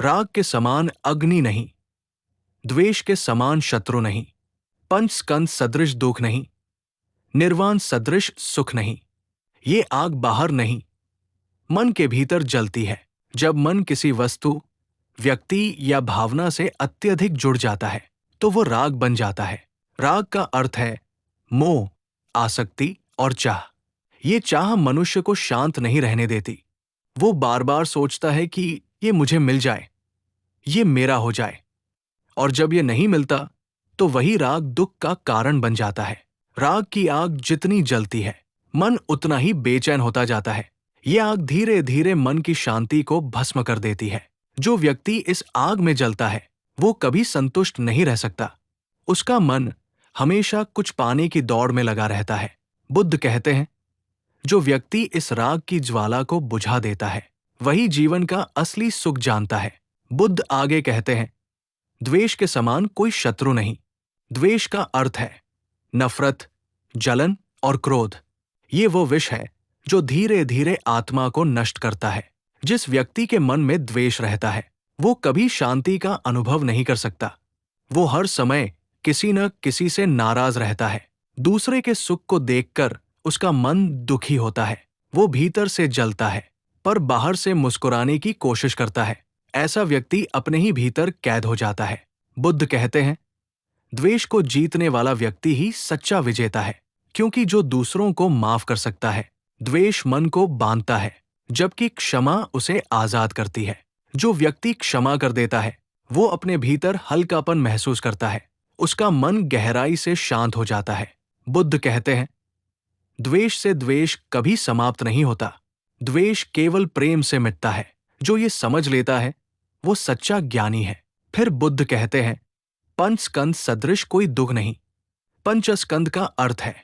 राग के समान अग्नि नहीं, द्वेष के समान शत्रु नहीं, पंचस्कंद सदृश दुख नहीं, निर्वाण सदृश सुख नहीं। ये आग बाहर नहीं, मन के भीतर जलती है। जब मन किसी वस्तु, व्यक्ति या भावना से अत्यधिक जुड़ जाता है तो वो राग बन जाता है। राग का अर्थ है मोह, आसक्ति और चाह। ये चाह मनुष्य को शांत नहीं रहने देती। वो बार बार सोचता है कि ये मुझे मिल जाए, ये मेरा हो जाए, और जब ये नहीं मिलता तो वही राग दुख का कारण बन जाता है। राग की आग जितनी जलती है, मन उतना ही बेचैन होता जाता है। ये आग धीरे धीरे मन की शांति को भस्म कर देती है। जो व्यक्ति इस आग में जलता है वो कभी संतुष्ट नहीं रह सकता। उसका मन हमेशा कुछ पाने की दौड़ में लगा रहता है। बुद्ध कहते हैं, जो व्यक्ति इस राग की ज्वाला को बुझा देता है वही जीवन का असली सुख जानता है। बुद्ध आगे कहते हैं, द्वेष के समान कोई शत्रु नहीं। द्वेष का अर्थ है नफरत, जलन और क्रोध। ये वो विष है जो धीरे धीरे आत्मा को नष्ट करता है। जिस व्यक्ति के मन में द्वेष रहता है वो कभी शांति का अनुभव नहीं कर सकता। वो हर समय किसी न किसी से नाराज रहता है। दूसरे के सुख को देखकर उसका मन दुखी होता है। वो भीतर से जलता है पर बाहर से मुस्कुराने की कोशिश करता है। ऐसा व्यक्ति अपने ही भीतर कैद हो जाता है। बुद्ध कहते हैं, द्वेष को जीतने वाला व्यक्ति ही सच्चा विजेता है, क्योंकि जो दूसरों को माफ कर सकता है। द्वेष मन को बांधता है, जबकि क्षमा उसे आजाद करती है। जो व्यक्ति क्षमा कर देता है वो अपने भीतर हल्कापन महसूस करता है। उसका मन गहराई से शांत हो जाता है। बुद्ध कहते हैं, द्वेष से द्वेष कभी समाप्त नहीं होता। द्वेष केवल प्रेम से मिटता है। जो ये समझ लेता है वो सच्चा ज्ञानी है। फिर बुद्ध कहते हैं, पंचस्कंद सदृश कोई दुख नहीं। पंचस्कंद का अर्थ है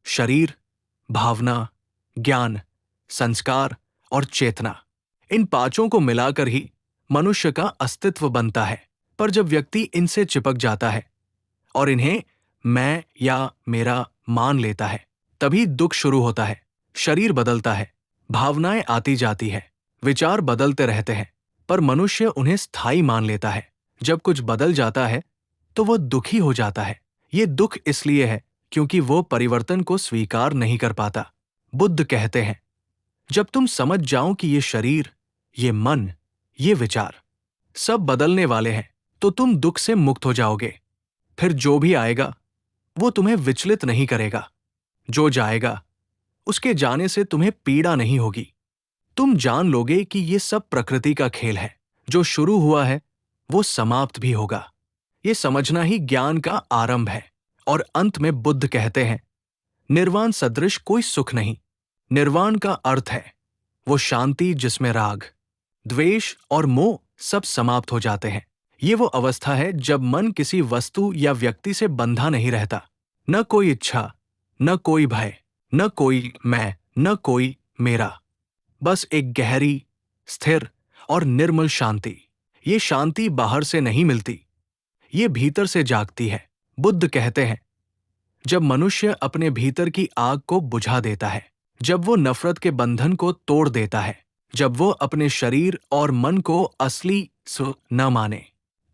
शरीर, भावना, ज्ञान, संस्कार और चेतना। इन पांचों को मिलाकर ही मनुष्य का अस्तित्व बनता है। पर जब व्यक्ति इनसे चिपक जाता है और इन्हें मैं या मेरा मान लेता है, तभी दुख शुरू होता है। शरीर बदलता है, भावनाएं आती जाती है, विचार बदलते रहते हैं, पर मनुष्य उन्हें स्थायी मान लेता है। जब कुछ बदल जाता है तो वह दुखी हो जाता है। ये दुख इसलिए है क्योंकि वो परिवर्तन को स्वीकार नहीं कर पाता। बुद्ध कहते हैं, जब तुम समझ जाओ कि ये शरीर, ये मन, ये विचार सब बदलने वाले हैं तो तुम दुख से मुक्त हो जाओगे। फिर जो भी आएगा वो तुम्हें विचलित नहीं करेगा। जो जाएगा उसके जाने से तुम्हें पीड़ा नहीं होगी। तुम जान लोगे कि ये सब प्रकृति का खेल है। जो शुरू हुआ है वो समाप्त भी होगा। ये समझना ही ज्ञान का आरंभ है। और अंत में बुद्ध कहते हैं, निर्वाण सदृश कोई सुख नहीं। निर्वाण का अर्थ है वो शांति जिसमें राग, द्वेष और मोह सब समाप्त हो जाते हैं। ये वो अवस्था है जब मन किसी वस्तु या व्यक्ति से बंधा नहीं रहता। न कोई इच्छा, न कोई भय, न कोई मैं, न कोई मेरा। बस एक गहरी, स्थिर और निर्मल शांति। ये शांति बाहर से नहीं मिलती, ये भीतर से जागती है। बुद्ध कहते हैं, जब मनुष्य अपने भीतर की आग को बुझा देता है, जब वो नफरत के बंधन को तोड़ देता है, जब वो अपने शरीर और मन को असली सुख न माने,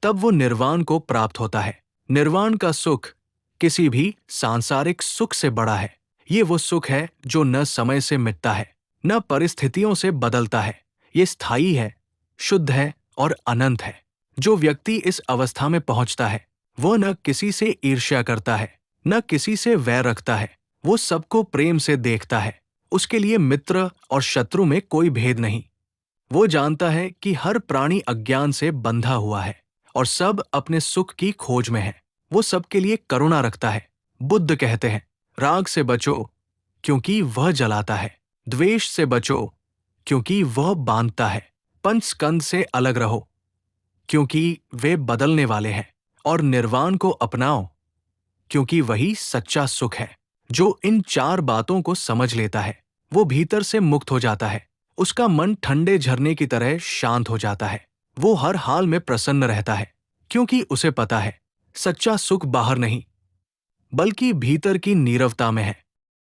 तब वो निर्वाण को प्राप्त होता है। निर्वाण का सुख किसी भी सांसारिक सुख से बड़ा है। ये वो सुख है जो न समय से मिटता है, न परिस्थितियों से बदलता है। ये स्थायी है, शुद्ध है और अनंत है। जो व्यक्ति इस अवस्था में पहुंचता है वो न किसी से ईर्ष्या करता है, न किसी से वैर रखता है। वो सबको प्रेम से देखता है। उसके लिए मित्र और शत्रु में कोई भेद नहीं। वो जानता है कि हर प्राणी अज्ञान से बंधा हुआ है और सब अपने सुख की खोज में है। वो सबके लिए करुणा रखता है। बुद्ध कहते हैं, राग से बचो क्योंकि वह जलाता है। द्वेष से बचो क्योंकि वह बांधता है। पंचस्कंद से अलग रहो क्योंकि वे बदलने वाले हैं। और निर्वाण को अपनाओ क्योंकि वही सच्चा सुख है। जो इन चार बातों को समझ लेता है वो भीतर से मुक्त हो जाता है। उसका मन ठंडे झरने की तरह शांत हो जाता है। वो हर हाल में प्रसन्न रहता है क्योंकि उसे पता है सच्चा सुख बाहर नहीं बल्कि भीतर की नीरवता में है।